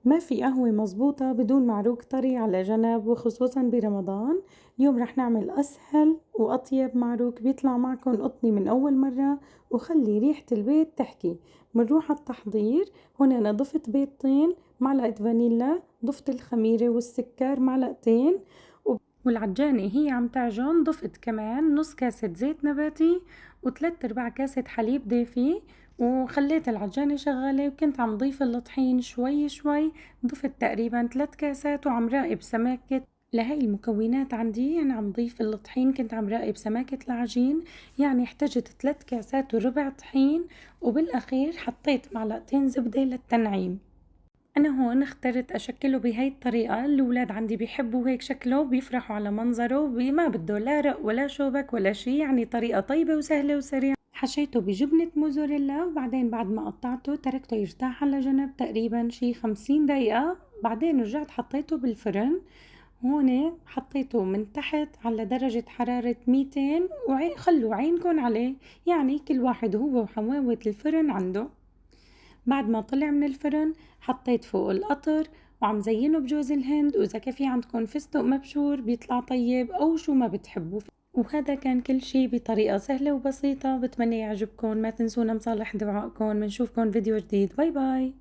ما في قهوة مزبوطة بدون معروق طري على جنب، وخصوصا برمضان. اليوم رح نعمل أسهل وأطيب معروق بيطلع معكم قطني من أول مرة وخلي ريحة البيت تحكي. منروح على التحضير. هون أنا ضفت بيضتين، معلقة فانيلا، ضفت الخميرة والسكر معلقتين، والعجانة هي عم تعجن ضفت كمان نص كاسة زيت نباتي وثلاث ارباع كاسة حليب دافي، وخليت العجانة شغالة وكنت عم ضيف الطحين شوي شوي. ضفت تقريبا 3 كاسات وعم راقب سماكة لهي المكونات عندي. أنا عم ضيف الطحين كنت عم راقب سماكة العجين، يعني احتجت 3 كاسات وربع طحين. وبالأخير حطيت معلقتين زبدة للتنعيم. أنا هون اخترت أشكله بهاي الطريقة، الأولاد عندي بيحبوا هيك شكله، بيفرحوا على منظره، ما بده لا رق ولا شوبك ولا شي، يعني طريقة طيبة وسهلة وسريعة. حشيته بجبنة موزاريلا، وبعدين بعد ما قطعته تركته يرتاح على جنب تقريبا شي 50 دقيقة. بعدين رجعت حطيته بالفرن. هون حطيته من تحت على درجة حرارة 200، خلوا عينكن عليه، يعني كل واحد هو وحماوة الفرن عنده. بعد ما طلع من الفرن حطيت فوق القطر وعم زينه بجوز الهند، وإذا كان في عندكم فستق مبشور بيطلع طيب أو شو ما بتحبوا. وهذا كان كل شي بطريقة سهلة وبسيطة، بتمنى يعجبكم. ما تنسونا مصالح دعائكم. بنشوفكم فيديو جديد. باي باي.